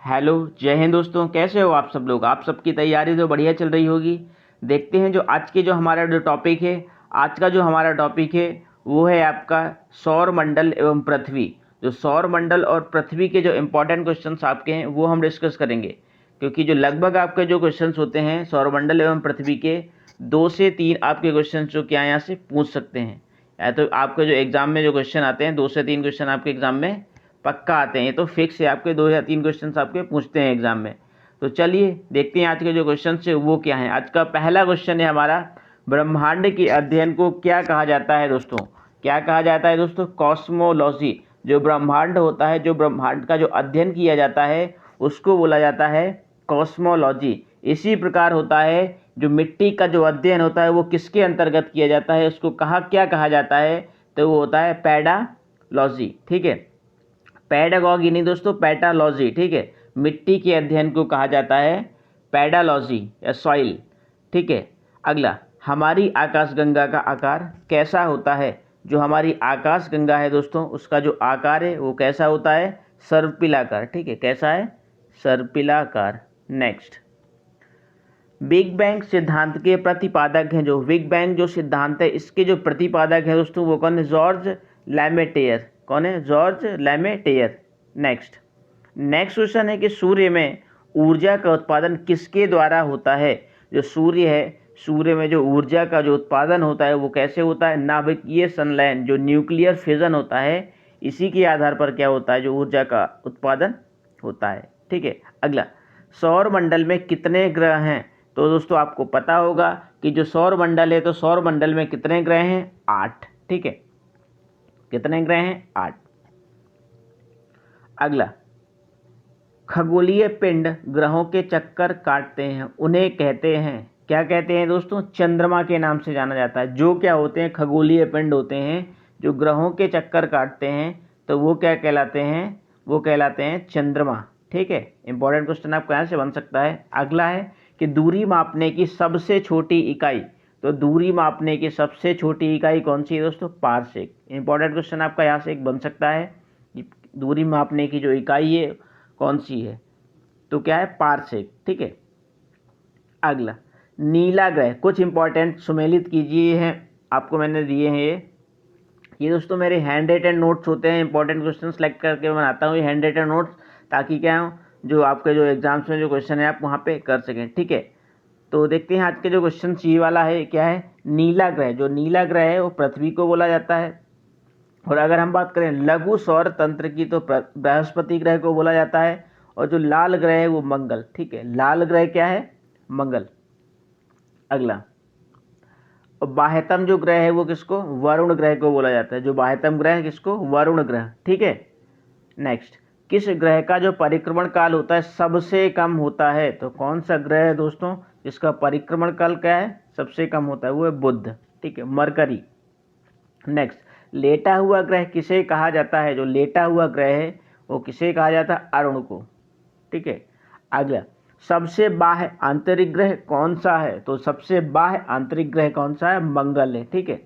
Hello, जय हिंद दोस्तों। कैसे हो आप सब लोग? आप सबकी तैयारी तो बढ़िया चल रही होगी। देखते हैं जो आज के जो हमारा जो टॉपिक है, आज का जो हमारा टॉपिक है वो है आपका सौर मंडल एवं पृथ्वी। जो सौर मंडल और पृथ्वी के जो इम्पोर्टेंट क्वेश्चंस आपके हैं वो हम डिस्कस करेंगे, क्योंकि जो लगभग आपके जो क्वेश्चंस होते हैं सौर मंडल एवं पृथ्वी के 2 से 3 आपके क्वेश्चन जो क्या यहाँ से पूछ सकते हैं, या तो आपके जो एग्जाम में जो क्वेश्चन आते हैं 2 से 3 क्वेश्चन आपके एग्जाम में पक्का आते हैं। ये तो फिक्स है, आपके 2 या 3 क्वेश्चन आपके पूछते हैं एग्जाम में। तो चलिए देखते हैं आज के जो क्वेश्चन है वो क्या है। आज का पहला क्वेश्चन है हमारा, ब्रह्मांड के अध्ययन को क्या कहा जाता है दोस्तों? क्या कहा जाता है दोस्तों? कॉस्मोलॉजी। जो ब्रह्मांड होता है, जो ब्रह्मांड का जो अध्ययन किया जाता है उसको बोला जाता है कॉस्मोलॉजी। इसी प्रकार होता है जो मिट्टी का जो अध्ययन होता है वो किसके अंतर्गत किया जाता है, उसको क्या कहा जाता है? तो वो होता है पैडालॉजी। ठीक है, पैडागॉगी नहीं दोस्तों, पैटालॉजी। ठीक है, मिट्टी के अध्ययन को कहा जाता है पैडालॉजी या सॉइल। ठीक है, अगला, हमारी आकाशगंगा का आकार कैसा होता है? जो हमारी आकाशगंगा है दोस्तों उसका जो आकार है वो कैसा होता है? सर्पिलाकार। ठीक है, कैसा है? सर्पिलाकार। नेक्स्ट, बिग बैंग सिद्धांत के प्रतिपादक हैं। जो बिग बैंग जो सिद्धांत है इसके जो प्रतिपादक है दोस्तों वो कौन है? जॉर्ज लैमेटेयर। कौन है? जॉर्ज लैमेटेयर। नेक्स्ट क्वेश्चन है कि सूर्य में ऊर्जा का उत्पादन किसके द्वारा होता है? जो सूर्य है, सूर्य में जो ऊर्जा का जो उत्पादन होता है वो कैसे होता है? नाभिकीय संलयन, जो न्यूक्लियर फिजन होता है, इसी के आधार पर क्या होता है? जो ऊर्जा का उत्पादन होता है। ठीक है, अगला, सौर मंडल में कितने ग्रह हैं? तो दोस्तों आपको पता होगा कि जो सौर मंडल है, तो सौर मंडल में कितने ग्रह हैं? 8। ठीक है, कितने ग्रह हैं? 8। अगला, खगोलीय पिंड ग्रहों के चक्कर काटते हैं, उन्हें कहते हैं, क्या कहते हैं दोस्तों? चंद्रमा के नाम से जाना जाता है। जो क्या होते हैं? खगोलीय पिंड होते हैं जो ग्रहों के चक्कर काटते हैं, तो वो क्या कहलाते हैं? वो कहलाते हैं चंद्रमा। ठीक है, इंपॉर्टेंट क्वेश्चन आपको यहाँ से बन सकता है। अगला है कि दूरी मापने की सबसे छोटी इकाई। तो दूरी मापने की सबसे छोटी इकाई कौन सी है दोस्तों? पारसेक। इंपॉर्टेंट क्वेश्चन आपका यहाँ से एक बन सकता है, दूरी मापने की जो इकाई है कौन सी है? तो क्या है? पारसेक। ठीक है, अगला, नीला ग्रह। कुछ इंपॉर्टेंट सुमेलित कीजिए हैं, आपको मैंने दिए हैं ये दोस्तों मेरे हैंड रिटन नोट्स होते हैं। इंपॉर्टेंट क्वेश्चन सेलेक्ट करके मैं बनाता हूँ ये हैंड रिटन नोट्स, ताकि क्या हो, जो आपके जो एग्जाम्स में जो क्वेश्चन है आप वहाँ पे कर सकें। ठीक है, तो देखते हैं आज के जो क्वेश्चन सी वाला है क्या है? नीला ग्रह। जो नीला ग्रह है वो पृथ्वी को बोला जाता है। और अगर हम बात करें लघु सौर तंत्र की, तो बृहस्पति ग्रह को बोला जाता है। और जो लाल ग्रह है वो मंगल। ठीक है, लाल ग्रह क्या है? मंगल। अगला, और बाह्यतम जो ग्रह है वो किसको? वरुण ग्रह को बोला जाता है। जो बाह्यतम ग्रह है किसको? वरुण ग्रह। ठीक है, नेक्स्ट, किस ग्रह का जो परिक्रमण काल होता है सबसे कम होता है? तो कौन सा ग्रह है दोस्तों जिसका परिक्रमण काल क्या है? सबसे कम होता है? वो है बुध। ठीक है, मरकरी। नेक्स्ट, लेटा हुआ ग्रह किसे कहा जाता है? जो लेटा हुआ ग्रह है वो किसे कहा जाता है? अरुण को। ठीक है, अगला, सबसे बाह्य आंतरिक ग्रह कौन सा है? तो सबसे बाह्य आंतरिक ग्रह कौन सा है? मंगल है। ठीक है,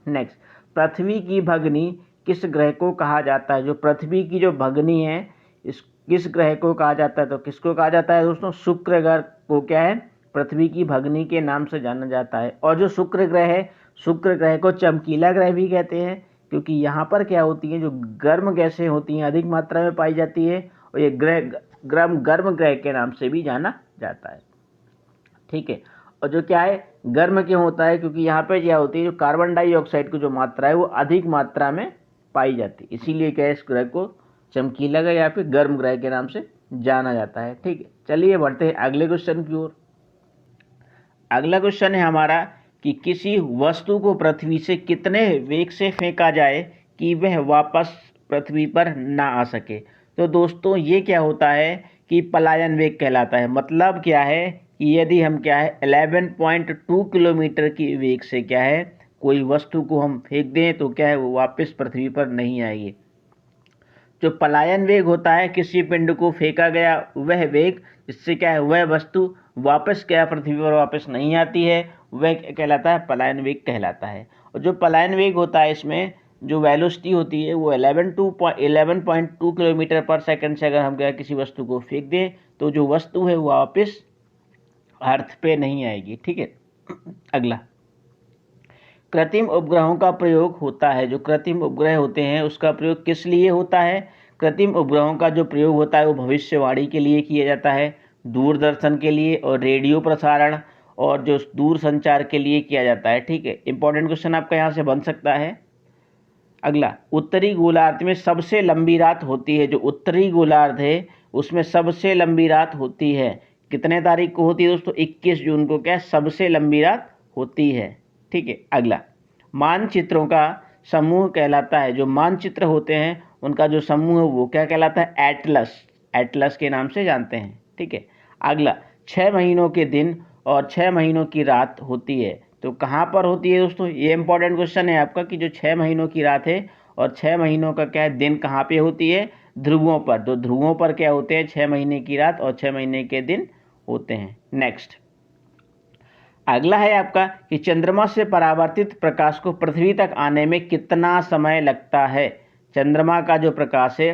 नेक्स्ट, पृथ्वी की भगनी किस ग्रह को कहा जाता है? जो पृथ्वी की जो भगनी है इस किस ग्रह को कहा जाता है? तो किसको कहा जाता है दोस्तों? शुक्र ग्रह को क्या है? पृथ्वी की भगनी के नाम से जाना जाता है। और जो शुक्र ग्रह है, शुक्र ग्रह को चमकीला ग्रह भी कहते हैं, क्योंकि यहाँ पर क्या होती है, जो गर्म गैसें होती हैं अधिक मात्रा में पाई जाती है, और ये ग्रह गर्म ग्रह के नाम से भी जाना जाता है। ठीक है, और जो क्या है, गर्म क्यों होता है? क्योंकि यहाँ पे क्या होती है, जो कार्बन डाइऑक्साइड की जो मात्रा है वो अधिक मात्रा में पाई जाती है, इसीलिए क्या है, इस ग्रह को चमकीला ग्रह या फिर गर्म ग्रह के नाम से जाना जाता है। ठीक है, चलिए बढ़ते हैं अगले क्वेश्चन की ओर। अगला क्वेश्चन है हमारा कि किसी वस्तु को पृथ्वी से कितने वेग से फेंका जाए कि वह वापस पृथ्वी पर ना आ सके? तो दोस्तों ये क्या होता है कि पलायन वेग कहलाता है। मतलब क्या है कि यदि हम क्या है 11.2 किलोमीटर की वेग से क्या है कोई वस्तु को हम फेंक दें तो क्या है वो वापस पृथ्वी पर नहीं आएगी। जो पलायन वेग होता है, किसी पिंड को फेंका गया वह वेग, जिससे क्या है वह वस्तु वापस क्या पृथ्वी पर वापस नहीं आती है, वह कहलाता है पलायन वेग कहलाता है। और जो पलायन वेग होता है इसमें जो वेलोसिटी होती है वो 11.2 किलोमीटर पर सेकंड से अगर हम क्या किसी वस्तु को फेंक दें तो जो वस्तु है वो वापस अर्थ पे नहीं आएगी। ठीक है, अगला, कृत्रिम उपग्रहों का प्रयोग होता है। जो कृत्रिम उपग्रह होते हैं उसका प्रयोग किस लिए होता है? कृत्रिम उपग्रहों का जो प्रयोग होता है वो भविष्यवाणी के लिए किया जाता है, दूरदर्शन के लिए और रेडियो प्रसारण और जो दूर संचार के लिए किया जाता है। ठीक है, इंपॉर्टेंट क्वेश्चन आपका यहाँ से बन सकता है। अगला, उत्तरी गोलार्ध में सबसे लंबी रात होती है। जो उत्तरी गोलार्ध है उसमें सबसे लंबी रात होती है। कितने तारीख को होती है दोस्तों? 21 जून को क्या सबसे लंबी रात होती है। ठीक है, अगला, मानचित्रों का समूह कहलाता है। जो मानचित्र होते हैं उनका जो समूह है वो क्या कहलाता है? एटलस, एटलस के नाम से जानते हैं। ठीक है, अगला, 6 महीनों के दिन और 6 महीनों की रात होती है। तो कहाँ पर होती है दोस्तों? ये इंपॉर्टेंट क्वेश्चन है आपका कि जो 6 महीनों की रात है और 6 महीनों का क्या है दिन कहाँ पे होती है? ध्रुवों पर। तो ध्रुवों पर क्या होते हैं? 6 महीने की रात और 6 महीने के दिन होते हैं। नेक्स्ट, अगला है आपका कि चंद्रमा से परावर्तित प्रकाश को पृथ्वी तक आने में कितना समय लगता है? चंद्रमा का जो प्रकाश है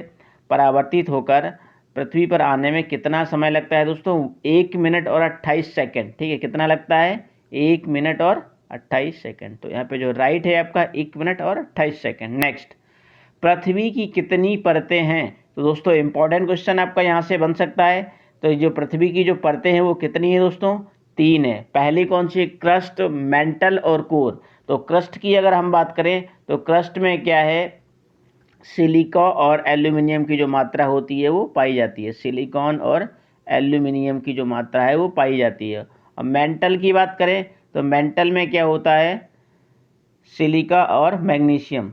परावर्तित होकर पृथ्वी पर आने में कितना समय लगता है दोस्तों? 1 मिनट और 28 सेकंड। ठीक है, कितना लगता है? 1 मिनट और 28 सेकंड। तो यहाँ पे जो राइट है आपका 1 मिनट और 28 सेकंड। नेक्स्ट, पृथ्वी की कितनी परतें हैं? तो दोस्तों इंपॉर्टेंट क्वेश्चन आपका यहाँ से बन सकता है। तो जो पृथ्वी की जो परतें हैं वो कितनी है दोस्तों? 3 है। पहली कौन सी? क्रस्ट, मेंटल और कोर। तो क्रस्ट की अगर हम बात करें तो क्रस्ट में क्या है? सिलिका और एल्यूमिनियम की जो मात्रा होती है वो पाई जाती है। सिलिकॉन और एल्यूमिनियम की जो मात्रा है वो पाई जाती है। और मेंटल की बात करें तो मेंटल में क्या होता है? सिलिका और मैग्नीशियम।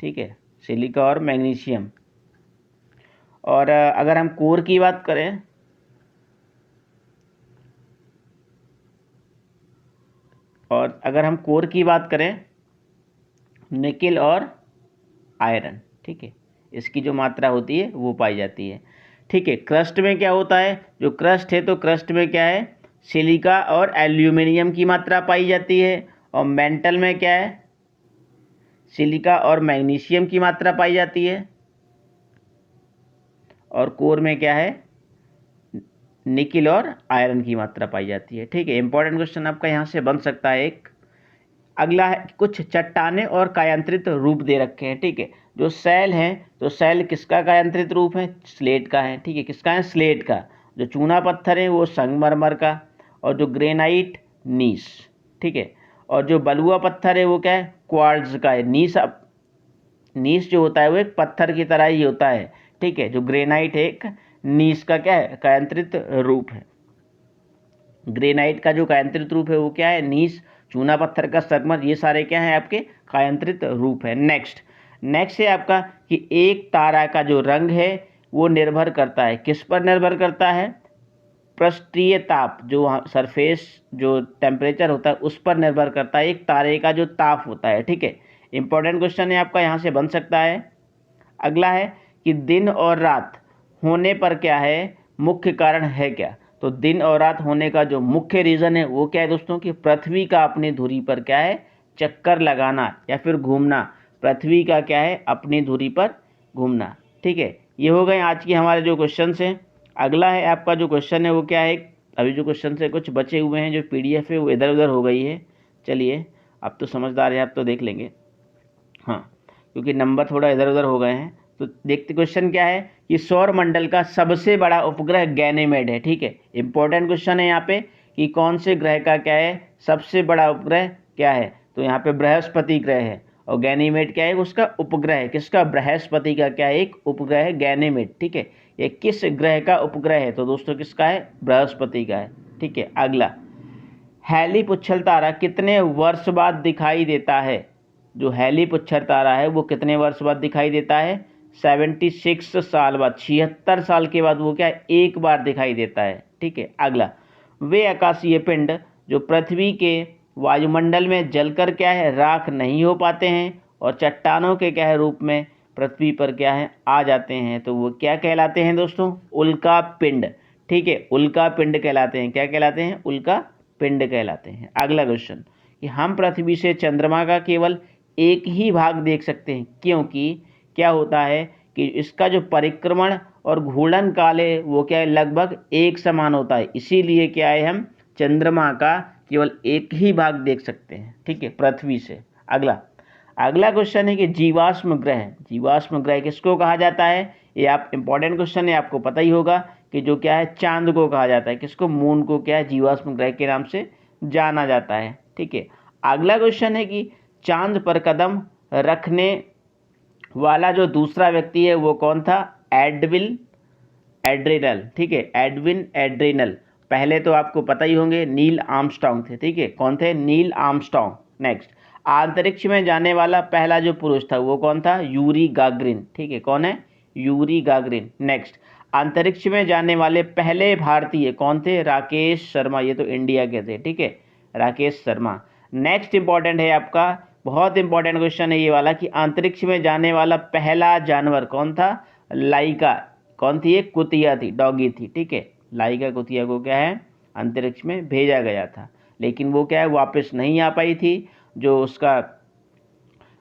ठीक है, सिलिका और मैग्नीशियम। और अगर हम कोर की बात करें निकिल और आयरन। ठीक है, इसकी जो मात्रा होती है वो पाई जाती है। ठीक है, क्रस्ट में क्या होता है? जो क्रस्ट है तो क्रस्ट में क्या है? सिलिका और एल्यूमिनियम की मात्रा पाई जाती है। और मेंटल में क्या है? सिलिका और मैग्नीशियम की मात्रा पाई जाती है। और कोर में क्या है? निकिल और आयरन की मात्रा पाई जाती है। ठीक है, इंपॉर्टेंट क्वेश्चन आपका यहाँ से बन सकता है एक। अगला है, कुछ चट्टाने और कायांतरित रूप दे रखे हैं। ठीक है, जो सेल हैं तो सेल किसका कायांतरित रूप है? स्लेट का है। ठीक है, किसका है? स्लेट का। जो चूना पत्थर है वो संगमरमर का। और जो ग्रेनाइट नीस। ठीक है, और जो बलुआ पत्थर है वो क्या है? क्वार्ट्ज का है। नीस जो होता है वो एक पत्थर की तरह ही होता है। ठीक है, जो ग्रेनाइट है एक नीस का क्या है? कायांतरित रूप है। ग्रेनाइट का जो कायांतरित रूप है वो क्या है? नीस। चूना पत्थर का संगमरमर, ये सारे क्या हैं? आपके कायांतरित रूप है। नेक्स्ट है आपका कि एक तारा का जो रंग है वो निर्भर करता है, किस पर निर्भर करता है? पृष्ठीय ताप, जो सरफेस जो टेम्परेचर होता है उस पर निर्भर करता है एक तारे का जो ताप होता है। ठीक है, इंपॉर्टेंट क्वेश्चन है आपका, यहाँ से बन सकता है। अगला है कि दिन और रात होने पर क्या है? मुख्य कारण है क्या? तो दिन और रात होने का जो मुख्य रीज़न है वो क्या है दोस्तों? कि पृथ्वी का अपनी धुरी पर क्या है? चक्कर लगाना या फिर घूमना। पृथ्वी का क्या है? अपनी धुरी पर घूमना। ठीक है, ये हो गए आज की हमारे जो क्वेश्चन हैं। अगला है आपका जो क्वेश्चन है वो क्या है? अभी जो क्वेश्चन है कुछ बचे हुए हैं, जो PDF है वो इधर उधर हो गई है। चलिए, अब तो समझदार है, आप तो देख लेंगे। हाँ, क्योंकि नंबर थोड़ा इधर उधर हो गए हैं। तो देखते क्वेश्चन क्या है कि सौर मंडल का सबसे बड़ा उपग्रह गैनीमेड है। ठीक है, इंपॉर्टेंट क्वेश्चन है यहाँ पे कि कौन से ग्रह का क्या है? सबसे बड़ा उपग्रह क्या है? तो यहाँ पे बृहस्पति ग्रह है। और गैनीमेड क्या है? उसका उपग्रह है। किसका? बृहस्पति का क्या है? एक उपग्रह है गैनीमेड। ठीक है, ये किस ग्रह का उपग्रह है? तो दोस्तों किसका है? बृहस्पति का है। ठीक है, अगला, हैली पुच्छल तारा कितने वर्ष बाद दिखाई देता है? जो हैली पुच्छर तारा है वो कितने वर्ष बाद दिखाई देता है? 76 साल बाद, 76 साल के बाद वो क्या है? एक बार दिखाई देता है। ठीक है, अगला, वे आकाशीय पिंड जो पृथ्वी के वायुमंडल में जलकर क्या है? राख नहीं हो पाते हैं और चट्टानों के क्या है? रूप में पृथ्वी पर क्या है? आ जाते हैं, तो वो क्या कहलाते हैं दोस्तों? उल्का पिंड। ठीक है, उल्का पिंड कहलाते हैं। क्या कहलाते हैं? उल्का पिंड कहलाते हैं। अगला क्वेश्चन कि हम पृथ्वी से चंद्रमा का केवल एक ही भाग देख सकते हैं, क्योंकि क्या होता है कि इसका जो परिक्रमण और घूर्णन काल है वो क्या है, लगभग एक समान होता है। इसीलिए क्या है, हम चंद्रमा का केवल एक ही भाग देख सकते हैं, ठीक है, पृथ्वी से। अगला क्वेश्चन है कि जीवाश्म ग्रह किसको कहा जाता है? ये आप इंपॉर्टेंट क्वेश्चन है, आपको पता ही होगा कि जो क्या है, चांद को कहा जाता है। किसको? मून को क्या है, जीवाश्म ग्रह के नाम से जाना जाता है, ठीक है। अगला क्वेश्चन है कि चांद पर कदम रखने वाला जो दूसरा व्यक्ति है वो कौन था? एडविन एड्रिनल, ठीक है, एडविन एड्रिनल। पहले तो आपको पता ही होंगे नील आर्मस्ट्रांग थे, ठीक है। कौन थे? Neil Armstrong. नेक्स्ट, अंतरिक्ष में जाने वाला पहला जो पुरुष था वो कौन था? यूरी गागरिन, ठीक है। कौन है? Yuri Gagarin. नेक्स्ट, अंतरिक्ष में जाने वाले पहले भारतीय कौन थे? राकेश शर्मा। ये तो इंडिया के थे, ठीक है, राकेश शर्मा। नेक्स्ट इंपॉर्टेंट है आपका, बहुत इंपॉर्टेंट क्वेश्चन है ये वाला कि अंतरिक्ष में जाने वाला पहला जानवर कौन था? लाइका। कौन थी? एक कुतिया थी, डॉगी थी, ठीक है। लाइका कुतिया को क्या है, अंतरिक्ष में भेजा गया था, लेकिन वो क्या है, वापस नहीं आ पाई थी। जो उसका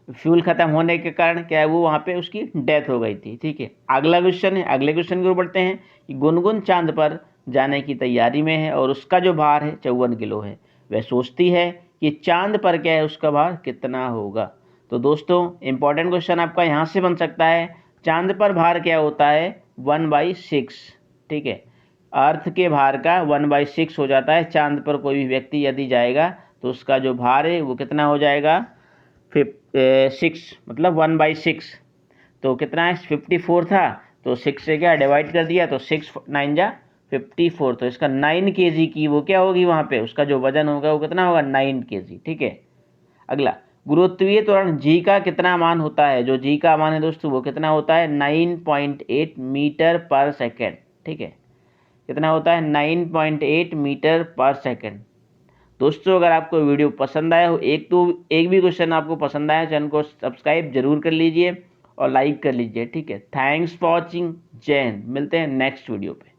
फ्यूल खत्म होने के कारण क्या है, वो वहाँ पे उसकी डेथ हो गई थी, ठीक है। अगला क्वेश्चन है, अगले क्वेश्चन की ओर बढ़ते हैं कि गुनगुन चांद पर जाने की तैयारी में है और उसका जो भार है 54 किलो है। वह सोचती है कि चांद पर क्या है, उसका भार कितना होगा। तो दोस्तों इंपॉर्टेंट क्वेश्चन आपका यहाँ से बन सकता है, चांद पर भार क्या होता है? 1/6, ठीक है। अर्थ के भार का 1/6 हो जाता है। चांद पर कोई भी व्यक्ति यदि जाएगा तो उसका जो भार है वो कितना हो जाएगा? 6, मतलब 1/6। तो कितना है? 54 था, तो 6 से क्या डिवाइड कर दिया, तो 6 9 जा 54। तो इसका 9 kg की वो क्या होगी, वहाँ पे उसका जो वजन होगा वो कितना होगा? 9 kg, ठीक है। अगला, गुरुत्वीय त्वरण जी का कितना मान होता है? जो जी का मान है दोस्तों वो कितना होता है? 9.8 मीटर पर सेकेंड, ठीक है। कितना होता है? 9.8 मीटर पर सेकेंड। दोस्तों अगर आपको वीडियो पसंद आया हो, एक भी क्वेश्चन आपको पसंद आया, चैनल को सब्सक्राइब जरूर कर लीजिए और लाइक कर लीजिए, ठीक है। Thanks for watching. जय हिंद। मिलते हैं नेक्स्ट वीडियो पे।